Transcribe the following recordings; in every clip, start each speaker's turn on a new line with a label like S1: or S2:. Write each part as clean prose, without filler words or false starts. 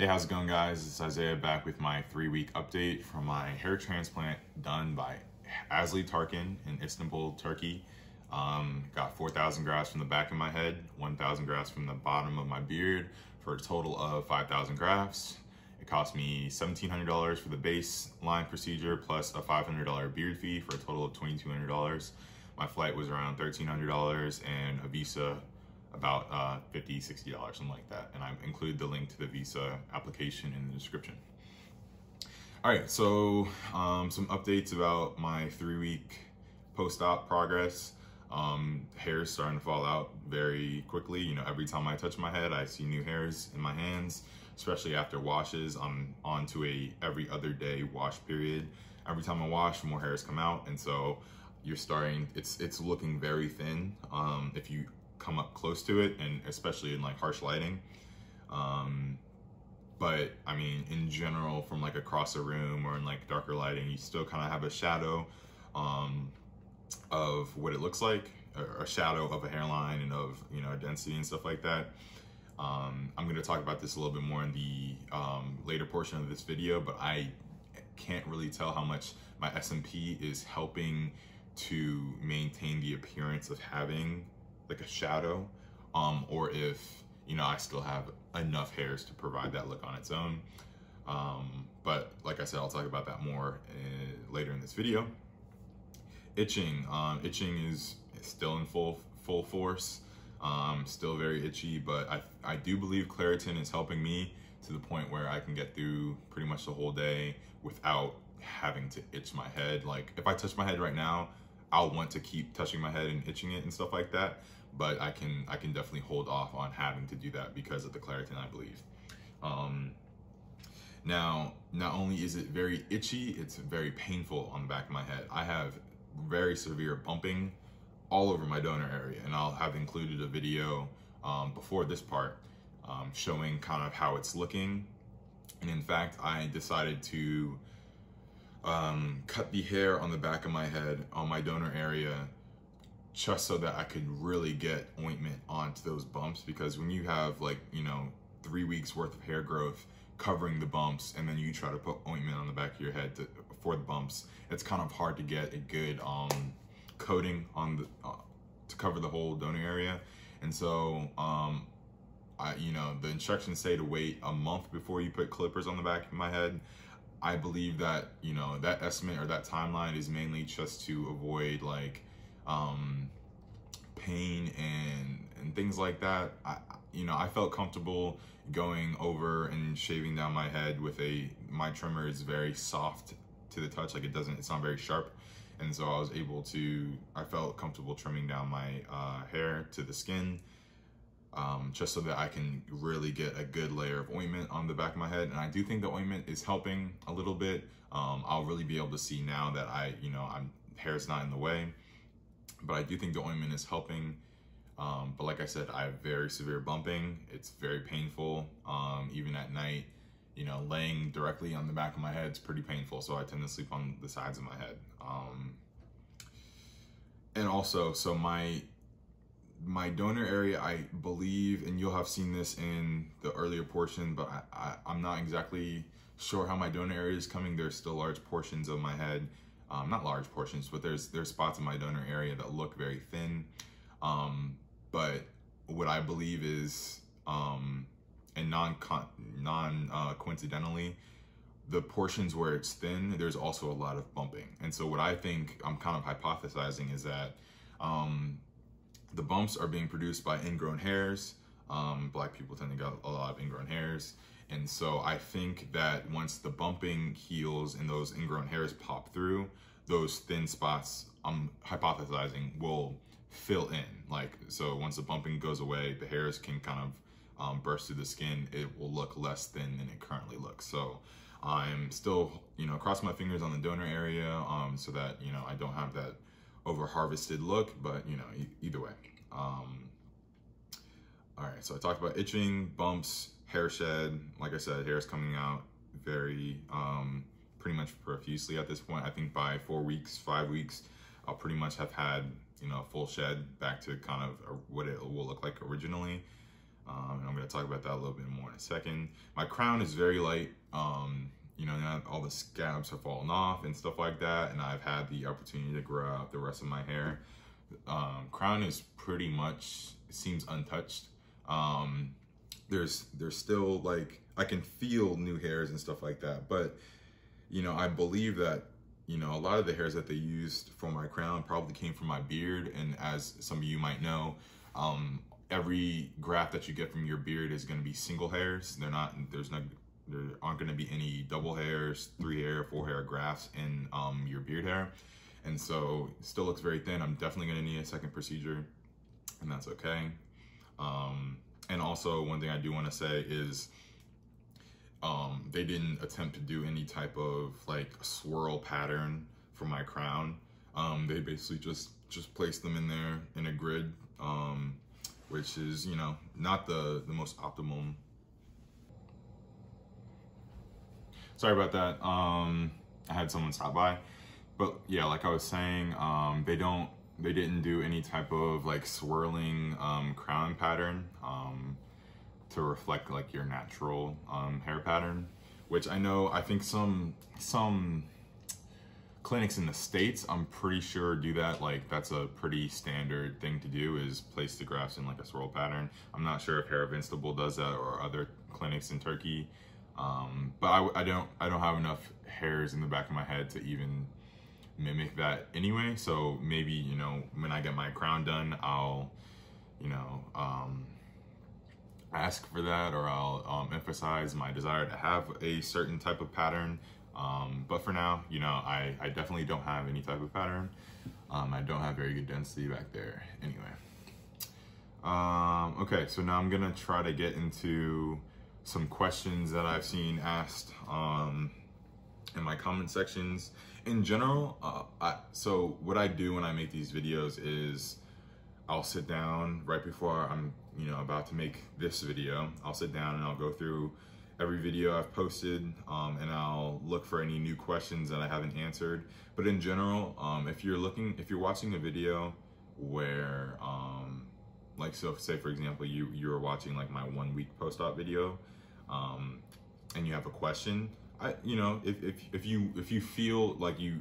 S1: Hey, how's it going, guys? It's Isaiah back with my 3-week update from my hair transplant done by Asli Tarcan in Istanbul, Turkey. Got 4,000 grafts from the back of my head, 1,000 grafts from the bottom of my beard for a total of 5,000 grafts. It cost me $1,700 for the baseline procedure plus a $500 beard fee for a total of $2,200. My flight was around $1,300 and a visa about $50, $60, something like that. And I included the link to the visa application in the description. All right, so some updates about my 3-week post-op progress. Hair is starting to fall out very quickly. You know, every time I touch my head, I see new hairs in my hands, especially after washes. I'm on to a every other day wash period. Every time I wash, more hairs come out, and so you're starting, it's looking very thin if you come up close to it, and especially in like harsh lighting. But I mean, in general, from like across a room or in like darker lighting, you still kind of have a shadow of what it looks like, a shadow of a hairline and of, you know, density and stuff like that. I'm going to talk about this a little bit more in the later portion of this video, but I can't really tell how much my SMP is helping to maintain the appearance of having like a shadow, or if, you know, I still have enough hairs to provide that look on its own. But like I said, I'll talk about that more later in this video. Itching, itching is still in full force, still very itchy, but I do believe Claritin is helping me to the point where I can get through pretty much the whole day without having to itch my head. Like if I touch my head right now, I'll want to keep touching my head and itching it and stuff like that, but I can definitely hold off on having to do that because of the Claritin, I believe. Now, not only is it very itchy, it's very painful on the back of my head. I have very severe bumping all over my donor area, and I'll have included a video before this part showing kind of how it's looking. And in fact, I decided to cut the hair on the back of my head on my donor area just so that I could really get ointment onto those bumps, because when you have, like, you know, 3 weeks worth of hair growth covering the bumps, and then you try to put ointment on the back of your head for the bumps, it's kind of hard to get a good coating on the to cover the whole donor area. And so you know, the instructions say to wait a month before you put clippers on the back of my head. I believe that, you know, that estimate or that timeline is mainly just to avoid like pain and things like that. You know, I felt comfortable going over and shaving down my head with my trimmer is very soft to the touch, like it's not very sharp. And so I felt comfortable trimming down my hair to the skin, just so that I can really get a good layer of ointment on the back of my head. And I do think the ointment is helping a little bit. I'll really be able to see now that hair's not in the way, but I do think the ointment is helping. But like I said, I have very severe bumping. It's very painful. Even at night, you know, laying directly on the back of my head is pretty painful. So I tend to sleep on the sides of my head. And also, so my donor area, I believe, and you'll have seen this in the earlier portion, but I'm not exactly sure how my donor area is coming. There's still large portions of my head, not large portions, but there's spots in my donor area that look very thin. But what I believe is, and coincidentally, the portions where it's thin, there's also a lot of bumping. And so what I think I'm kind of hypothesizing is that the bumps are being produced by ingrown hairs. Black people tend to get a lot of ingrown hairs. And so I think that once the bumping heals and those ingrown hairs pop through, those thin spots, I'm hypothesizing, will fill in. Like, so once the bumping goes away, the hairs can kind of burst through the skin. It will look less thin than it currently looks. So I'm still, you know, crossing my fingers on the donor area so that, you know, I don't have that over harvested look, but, you know, either way. All right, so I talked about itching, bumps, hair shed. Like I said, hair is coming out very pretty much profusely at this point. I think by 4 weeks, 5 weeks, I'll pretty much have had, you know, full shed back to kind of what it will look like originally. And I'm going to talk about that a little bit more in a second. My crown is very light. You know, now all the scabs have fallen off and stuff like that, and I've had the opportunity to grow out the rest of my hair. Crown is pretty much, it seems untouched. there's still like, I can feel new hairs and stuff like that. But, you know, I believe that, you know, a lot of the hairs that they used for my crown probably came from my beard. And as some of you might know, every graft that you get from your beard is going to be single hairs. There aren't going to be any double hairs, 3 hair, 4 hair grafts in your beard hair. And so it still looks very thin. I'm definitely going to need a second procedure, and that's okay. And also, one thing I do want to say is they didn't attempt to do any type of like swirl pattern for my crown. They basically just placed them in there in a grid, which is, you know, not the most optimum. Sorry about that. I had someone stop by, but yeah, like I was saying, they didn't do any type of like swirling crown pattern to reflect like your natural hair pattern, which I think some clinics in the States, I'm pretty sure, do that. Like, that's a pretty standard thing to do, is place the grafts in like a swirl pattern. I'm not sure if Hair Invincible does that or other clinics in Turkey, but I don't have enough hairs in the back of my head to even mimic that anyway. So maybe, you know, when I get my crown done, I'll, you know, ask for that, or I'll emphasize my desire to have a certain type of pattern. But for now, you know, I definitely don't have any type of pattern. I don't have very good density back there anyway. Okay, so now I'm gonna try to get into some questions that I've seen asked in my comment sections. In general, so what I do when I make these videos is I'll sit down right before I'm, you know, about to make this video. I'll sit down and I'll go through every video I've posted, and I'll look for any new questions that I haven't answered. But in general, if you're watching a video where, like, so say for example, you're watching like my 1 week post-op video, and you have a question, you know, if you feel like you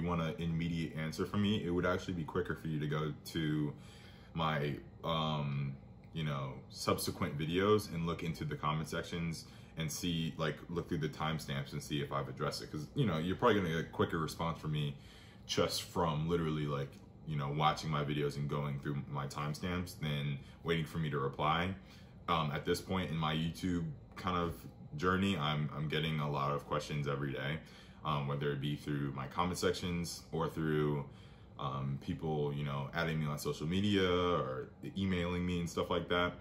S1: want an immediate answer from me, it would actually be quicker for you to go to my you know, subsequent videos and look into the comment sections and see, like, look through the timestamps and see if I've addressed it. Because, you know, you're probably gonna get a quicker response from me just from literally, like, you know, watching my videos and going through my timestamps than waiting for me to reply. At this point in my YouTube kind of journey, I'm getting a lot of questions every day, whether it be through my comment sections or through people, you know, adding me on social media or emailing me and stuff like that.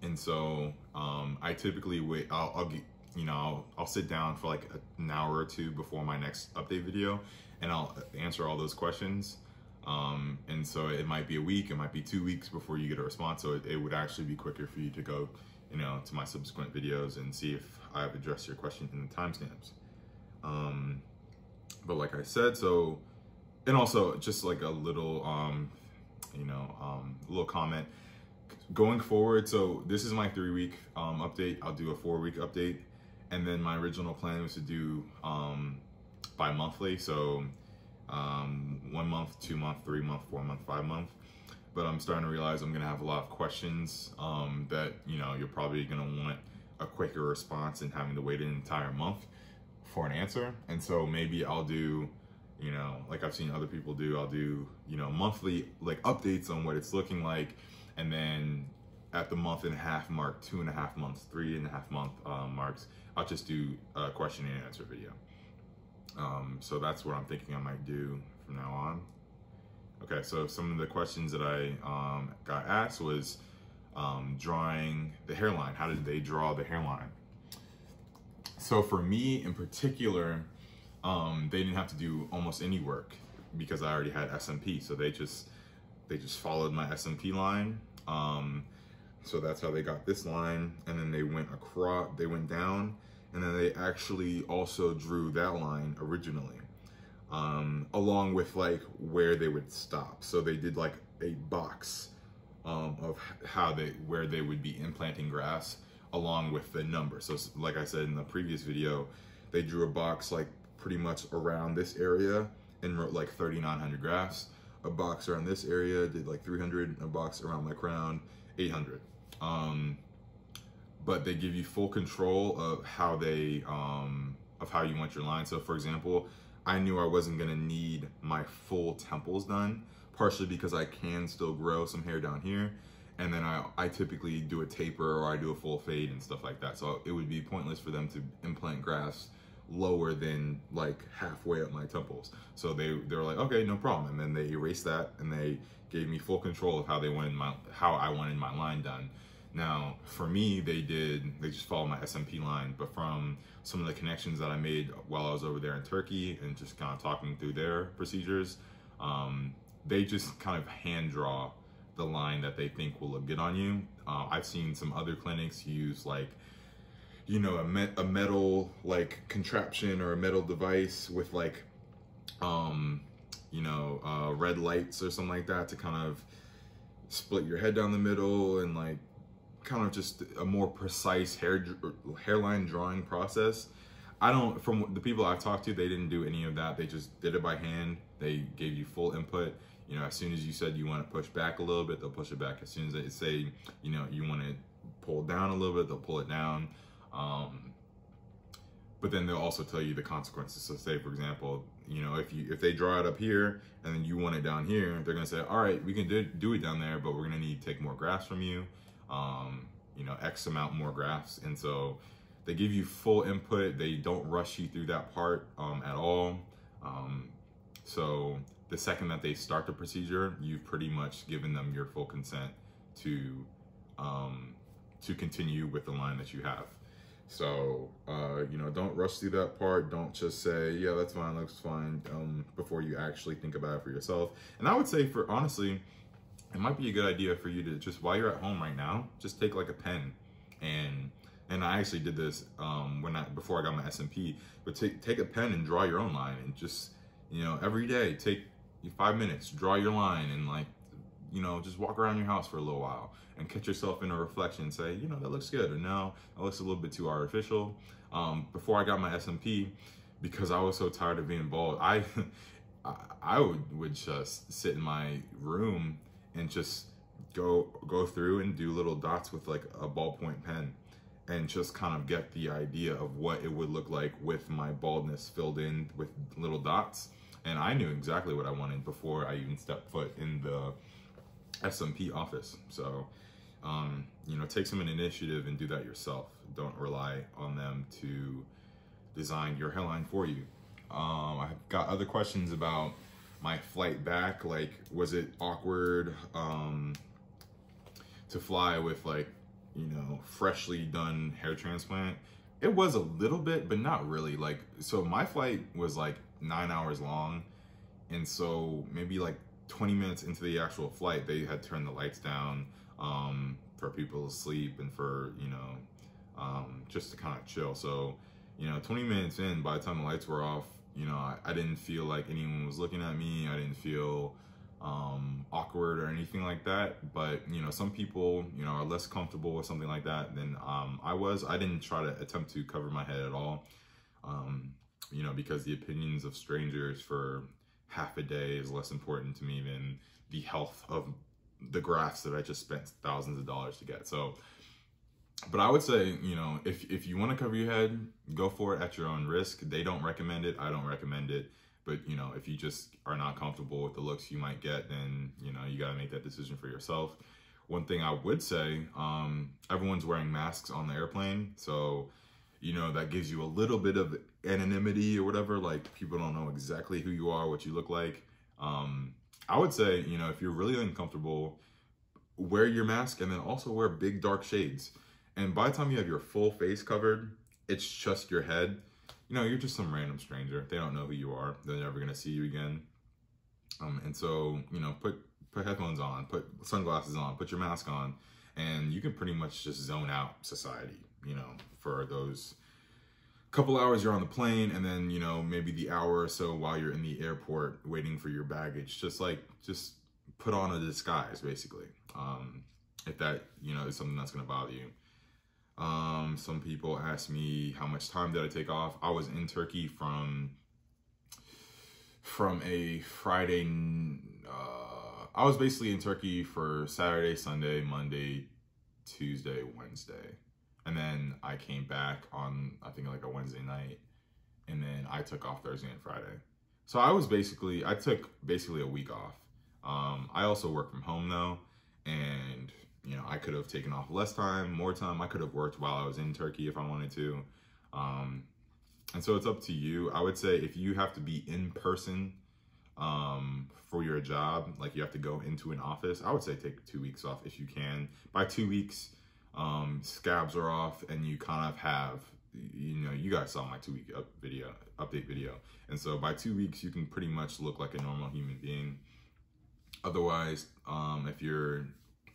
S1: And so I typically wait. I'll sit down for like an hour or two before my next update video, and I'll answer all those questions. And so it might be a week, it might be 2 weeks before you get a response. So it would actually be quicker for you to go, you know, to my subsequent videos and see if I've addressed your question in the timestamps. But like I said, so, and also just like a little, little comment going forward. So this is my 3 week update. I'll do a 4 week update, and then my original plan was to do bi-monthly. So 1 month, 2 month, 3 month, 4 month, 5 month. But I'm starting to realize I'm gonna have a lot of questions that, you know, you're probably gonna want a quicker response and having to wait an entire month for an answer. And so maybe I'll do, you know, like I've seen other people do, I'll do, you know, monthly like updates on what it's looking like. And then at the 1.5 month mark, 2.5 months, 3.5 month marks, I'll just do a question and answer video. So that's what I'm thinking I might do from now on. Okay, so some of the questions that I got asked was drawing the hairline. How did they draw the hairline? So for me in particular, they didn't have to do almost any work because I already had SMP. So they just followed my SMP line. So that's how they got this line, and then they went across, they went down, and then they actually also drew that line originally, along with like where they would stop. So they did like a box of where they would be implanting grafts along with the number. So like I said in the previous video, they drew a box like pretty much around this area and wrote like 3,900 grafts. A box around this area did like 300, a box around my crown, 800. but they give you full control of how they of how you want your line. So for example, I knew I wasn't gonna need my full temples done, partially because I can still grow some hair down here. And then I typically do a taper or I do a full fade and stuff like that. So it would be pointless for them to implant grafts lower than like halfway up my temples. So they were like, okay, no problem. And then they erased that and they gave me full control of how I wanted my line done. Now, for me, they just followed my SMP line, but from some of the connections that I made while I was over there in Turkey and just kind of talking through their procedures, they just kind of hand draw the line that they think will look good on you. I've seen some other clinics use like, you know, a metal like contraption or a metal device with like, you know, red lights or something like that to kind of split your head down the middle and like kind of just a more precise hairline drawing process. From the people I've talked to, they didn't do any of that. They just did it by hand. They gave you full input. You know, as soon as you said you want to push back a little bit, they'll push it back. As soon as they say, you know, you want to pull down a little bit, they'll pull it down. But then they'll also tell you the consequences. So say, for example, you know, if they draw it up here and then you want it down here, they're gonna say, all right, we can do it down there, but we're gonna need to take more grafts from you. You know, X amount more grafts. And so they give you full input. They don't rush you through that part at all. So the second that they start the procedure, you've pretty much given them your full consent to continue with the line that you have. So, you know, don't rush through that part. Don't just say, yeah, that's fine, looks fine, before you actually think about it for yourself. And I would say, honestly, it might be a good idea for you to just, while you're at home right now, just take like a pen and I actually did this before I got my SMP, but take a pen and draw your own line and just, you know, every day take 5 minutes, draw your line and like, you know, just walk around your house for a little while and catch yourself in a reflection and say, you know, that looks good, or no, that looks a little bit too artificial. Before I got my SMP, because I was so tired of being bald, I would just sit in my room and just go through and do little dots with like a ballpoint pen and just kind of get the idea of what it would look like with my baldness filled in with little dots. And I knew exactly what I wanted before I even stepped foot in the SMP office. So, you know, take some initiative and do that yourself. Don't rely on them to design your hairline for you. I've got other questions about my flight back. Like, was it awkward to fly with like, you know, freshly done hair transplant? It was a little bit, but not really. Like, so my flight was like 9 hours long. And so maybe like 20 minutes into the actual flight, they had turned the lights down for people to sleep and for, you know, just to kind of chill. So, you know, 20 minutes in, by the time the lights were off, you know, I didn't feel like anyone was looking at me. I didn't feel awkward or anything like that. But, you know, some people, you know, are less comfortable with something like that than I was. I didn't try to attempt to cover my head at all, you know, because the opinions of strangers for half a day is less important to me than the health of the grafts that I just spent thousands of dollars to get. So, but I would say, you know, if you want to cover your head, go for it at your own risk. They don't recommend it. I don't recommend it. But, you know, if you just are not comfortable with the looks you might get, then, you know, you got to make that decision for yourself. One thing I would say, everyone's wearing masks on the airplane. So, you know, that gives you a little bit of anonymity or whatever. Like, people don't know exactly who you are, what you look like. I would say, you know, if you're really uncomfortable, wear your mask and then also wear big dark shades. And by the time you have your full face covered, it's just your head. You know, you're just some random stranger. They don't know who you are. They're never gonna see you again. And so, you know, put headphones on, put sunglasses on, put your mask on, and you can pretty much just zone out society, you know, for those couple hours you're on the plane, and then, you know, maybe the hour or so while you're in the airport waiting for your baggage, just put on a disguise, basically. If that, you know, is something that's gonna bother you. Some people ask me how much time did I take off. I was in Turkey from a Friday, I was basically in Turkey for Saturday, Sunday, Monday, Tuesday, Wednesday. And then I came back on, I think like a Wednesday night, and then I took off Thursday and Friday. So I took basically a week off. I also work from home though, and you know, I could have taken off less time, more time. I could have worked while I was in Turkey if I wanted to. And so it's up to you. I would say if you have to be in person for your job, like you have to go into an office, I would say take 2 weeks off if you can. By 2 weeks, scabs are off and you kind of have, you know, you guys saw my 2-week update video. And so by 2 weeks, you can pretty much look like a normal human being. Otherwise, if you're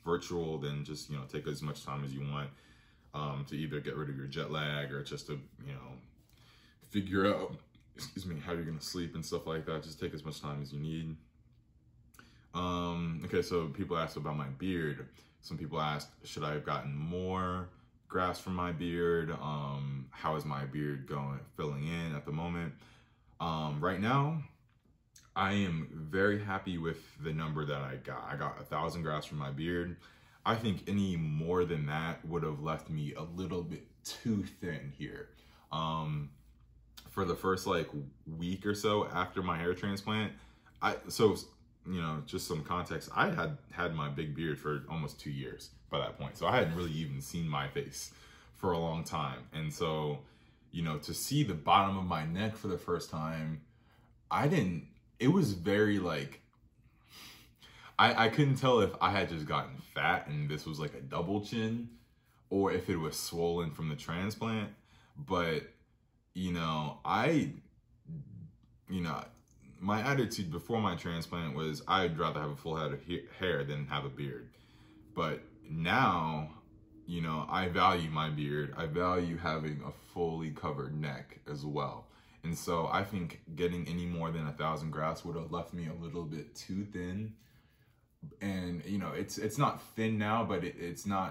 S1: virtual, then just, you know, take as much time as you want to either get rid of your jet lag or just to, you know, figure out, excuse me, how you're gonna sleep and stuff like that. Just take as much time as you need. Okay, so people asked about my beard. Some people asked, should I have gotten more grafts from my beard? How is my beard filling in at the moment? Right now, I am very happy with the number that I got. I got 1,000 grafts from my beard. I think any more than that would have left me a little bit too thin here. For the first like week or so after my hair transplant, you know, just some context, I had my big beard for almost 2 years by that point. So I hadn't really even seen my face for a long time. And so, you know, to see the bottom of my neck for the first time, it was very like, I couldn't tell if I had just gotten fat and this was like a double chin or if it was swollen from the transplant. But, you know, my attitude before my transplant was I'd rather have a full head of hair than have a beard. But now, you know, I value my beard. I value having a fully covered neck as well. And so I think getting any more than 1,000 grafts would have left me a little bit too thin. And, you know, it's not thin now, but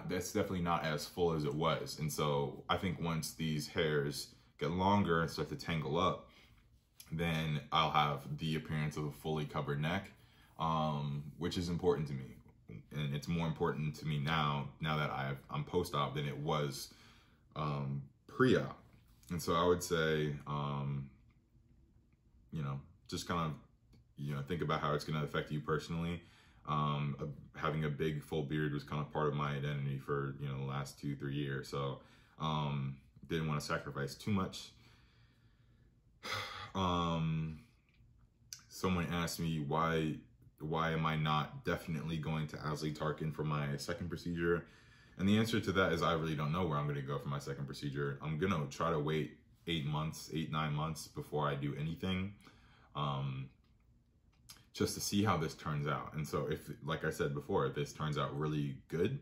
S1: that's definitely not as full as it was. And so I think once these hairs get longer and start to tangle up, then I'll have the appearance of a fully covered neck, which is important to me. And it's more important to me now that I'm post-op than it was pre-op. And so I would say, you know, just kind of, you know, think about how it's going to affect you personally. Having a big full beard was kind of part of my identity for, you know, the last 2-3 years. So didn't want to sacrifice too much. Someone asked me why am I not definitely going to Asli Tarcan for my second procedure? And the answer to that is I really don't know where I'm going to go for my second procedure. I'm going to try to wait 8-9 months before I do anything, just to see how this turns out. And so if, like I said before, if this turns out really good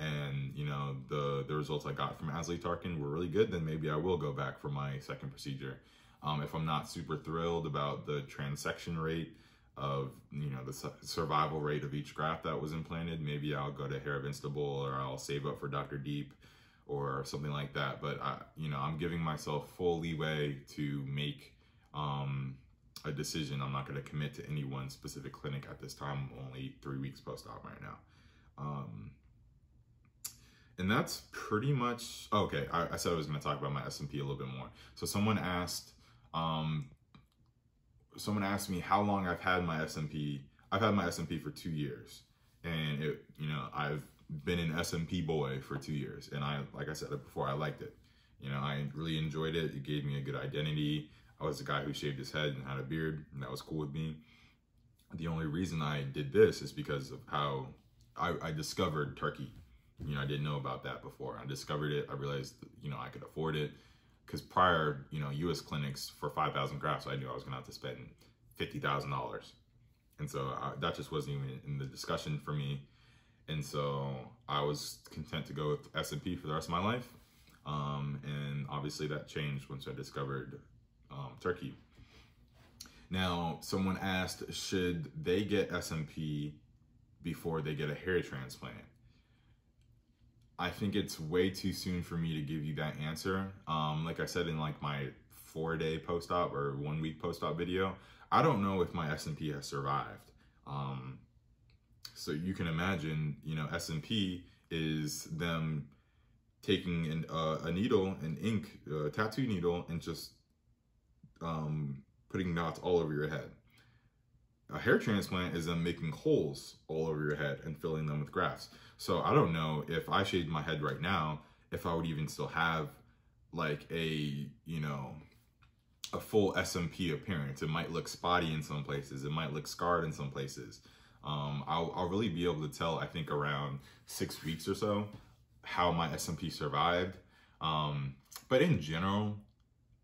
S1: and, you know, the results I got from Asli Tarcan were really good, then maybe I will go back for my second procedure. If I'm not super thrilled about the transection rate of, you know, the survival rate of each graft that was implanted, maybe I'll go to Hair of Instable or I'll save up for Dr. Deep or something like that. But you know, I'm giving myself full leeway to make a decision. I'm not going to commit to any one specific clinic at this time. I'm only 3 weeks post-op right now. And that's pretty much, okay, I said I was going to talk about my SMP a little bit more. So someone asked me how long I've had my SMP. I've had my SMP for 2 years, and you know, I've been an SMP boy for 2 years, and like I said before, I liked it. You know, I really enjoyed it. It gave me a good identity. I was the guy who shaved his head and had a beard, and that was cool with me. The only reason I did this is because of how I discovered Turkey. You know, I didn't know about that before. I discovered it. I realized, you know, I could afford it. Because prior, you know, U.S. clinics for 5,000 grafts, I knew I was gonna have to spend $50,000. And so that just wasn't even in the discussion for me. And so I was content to go with SMP for the rest of my life. And obviously that changed once I discovered Turkey. Now, someone asked, should they get SMP before they get a hair transplant? I think it's way too soon for me to give you that answer. Like I said in like my 4-day post-op or 1 week post-op video, I don't know if my SMP has survived. So you can imagine, you know, SMP is them taking a needle, an ink, tattoo needle, and just putting knots all over your head. A hair transplant is them making holes all over your head and filling them with grafts. So I don't know if I shaved my head right now, if I would even still have like a, you know, a full SMP appearance. It might look spotty in some places. It might look scarred in some places. I'll really be able to tell, I think, around 6 weeks or so how my SMP survived. But in general,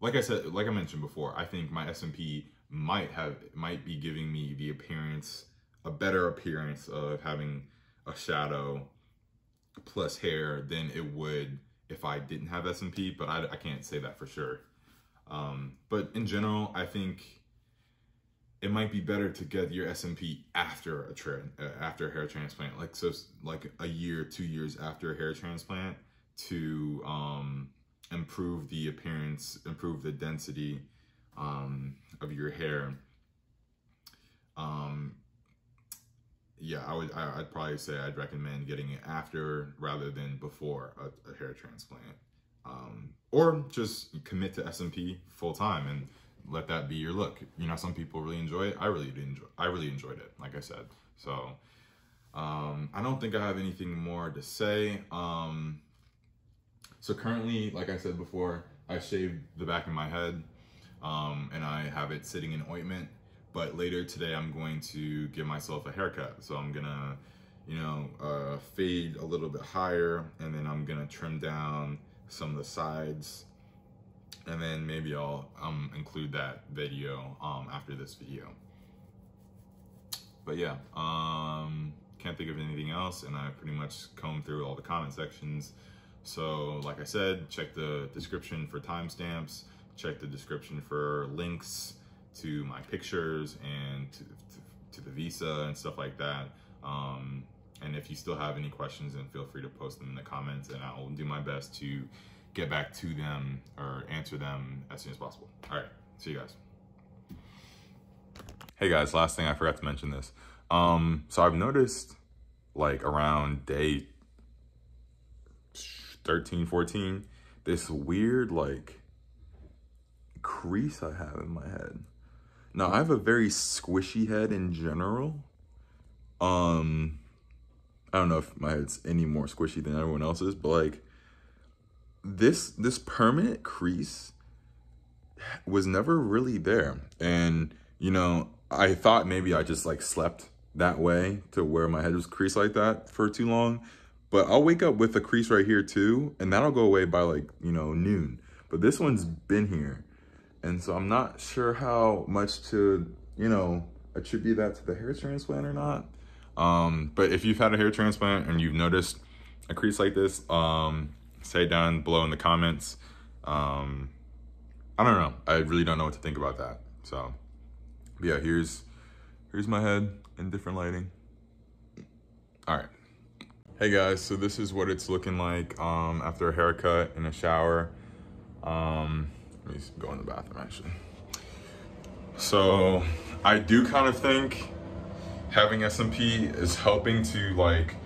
S1: like I mentioned before, I think my SMP might be giving me the appearance, a better appearance of having a shadow plus hair than it would if I didn't have SMP, but I can't say that for sure. But in general, I think it might be better to get your SMP after a hair transplant, like a year, 2 years after a hair transplant, to improve the appearance, improve the density of your hair. Yeah, I'd probably say I'd recommend getting it after rather than before a hair transplant. Or just commit to SMP full time and let that be your look. You know, some people really enjoy it. I really enjoyed it, like I said. So I don't think I have anything more to say. So currently, like I said before, I shaved the back of my head, and I have it sitting in ointment. But later today, I'm going to give myself a haircut. So I'm gonna, you know, fade a little bit higher, and then I'm gonna trim down some of the sides, and then maybe I'll include that video after this video. But yeah, can't think of anything else, and I pretty much combed through all the comment sections. So like I said, check the description for timestamps, check the description for links to my pictures and to the visa and stuff like that. And if you still have any questions, then feel free to post them in the comments, and I will do my best to get back to them or answer them as soon as possible. All right, see you guys. Hey guys, last thing, I forgot to mention this. So I've noticed, like around day 13, 14, this weird like crease I have in my head. Now I have a very squishy head in general. I don't know if my head's any more squishy than everyone else's, but like this permanent crease was never really there. And you know, I thought maybe I just like slept that way to where my head was creased like that for too long. But I'll wake up with a crease right here too, and that'll go away by like, you know, noon. But this one's been here. And so I'm not sure how much to, you know, attribute that to the hair transplant or not. But if you've had a hair transplant and you've noticed a crease like this, say down below in the comments. I don't know. I really don't know what to think about that. So yeah, here's my head in different lighting. All right. Hey guys, so this is what it's looking like after a haircut and a shower. Let me go in the bathroom actually. So I do kind of think having SMP is helping to like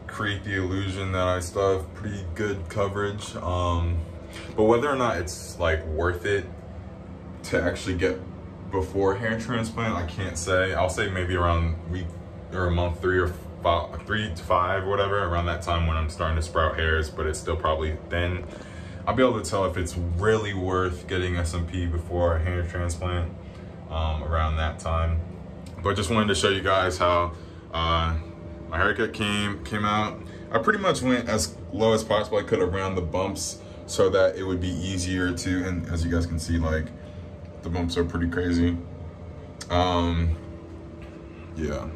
S1: create the illusion that I still have pretty good coverage. But whether or not it's like worth it to actually get before hair transplant, I can't say. I'll say maybe around week or month 3 or 3 to 5, whatever, around that time when I'm starting to sprout hairs, but it's still probably thin. I'll be able to tell if it's really worth getting SMP before a hair transplant around that time. But just wanted to show you guys how my haircut came out. I pretty much went as low as possible I could around the bumps so that it would be easier to, and as you guys can see, like the bumps are pretty crazy. Yeah.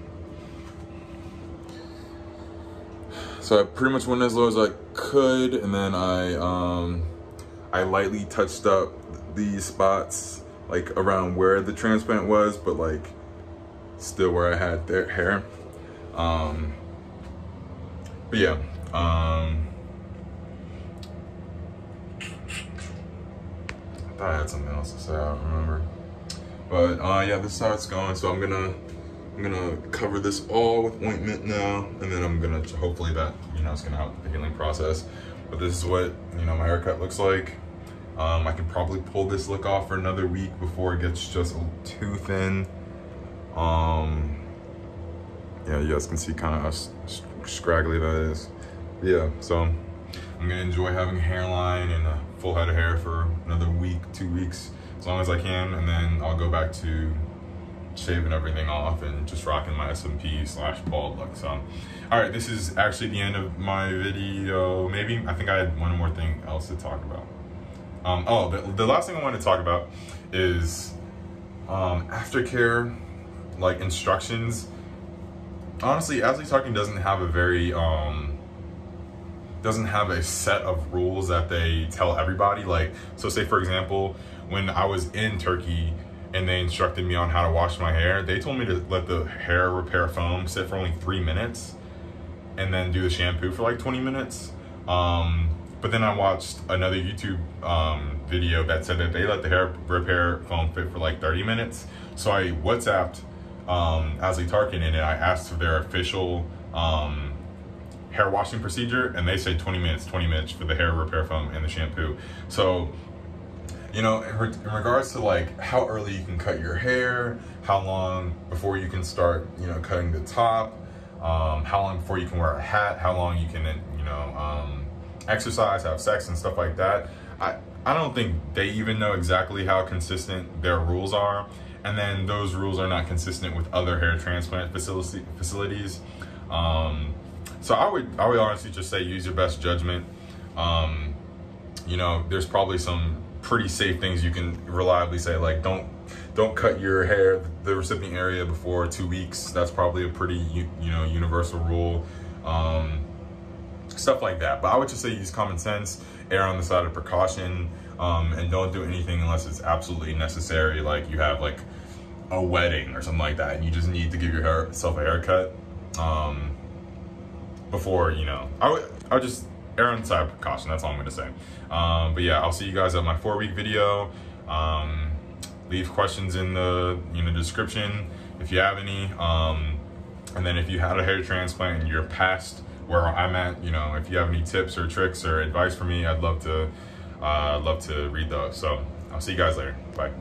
S1: So I pretty much went as low as I could, and then I lightly touched up these spots like around where the transplant was, but like still where I had their hair. But yeah, I thought I had something else to say, I don't remember. But yeah, this is how it's going. So I'm gonna cover this all with ointment now, and then I'm gonna, hopefully that, you know, it's gonna help the healing process. But this is what, you know, my haircut looks like. I can probably pull this look off for another week before it gets just too thin. Yeah, you guys can see kind of how scraggly that is. Yeah, so I'm gonna enjoy having a hairline and a full head of hair for another week, 2 weeks, as long as I can, and then I'll go back to shaving everything off and just rocking my SMP/bald look. So, all right, this is actually the end of my video. Maybe, I think I had one more thing else to talk about. The last thing I wanted to talk about is Aftercare, like, instructions. Honestly, Asli Tarcan doesn't have a very doesn't have a set of rules that they tell everybody. Like, so say for example, when I was in Turkey and they instructed me on how to wash my hair, they told me to let the hair repair foam sit for only 3 minutes and then do the shampoo for like 20 minutes. But then I watched another YouTube video that said that they let the hair repair foam fit for like 30 minutes. So I WhatsApped Asli Tarcan and I asked for their official hair washing procedure, and they say 20 minutes for the hair repair foam and the shampoo. So, you know, in regards to like how early you can cut your hair, how long before you can start, you know, cutting the top, how long before you can wear a hat, how long you can, you know, exercise, have sex and stuff like that. I don't think they even know exactly how consistent their rules are. And then those rules are not consistent with other hair transplant facilities. So I would honestly just say use your best judgment. You know, there's probably some pretty safe things you can reliably say, like don't cut your hair, the recipient area, before 2 weeks. That's probably a pretty, you know, universal rule. Stuff like that. But I would just say use common sense, err on the side of precaution, and don't do anything unless it's absolutely necessary. Like you have like a wedding or something like that and you just need to give yourself a haircut. Before, you know, I would just err on the side of precaution. That's all I'm gonna say. But yeah, I'll see you guys at my 4-week video. Leave questions in the description if you have any. And then if you had a hair transplant and you're past where I'm at, you know, if you have any tips or tricks or advice for me, I'd love to read those. So I'll see you guys later. Bye.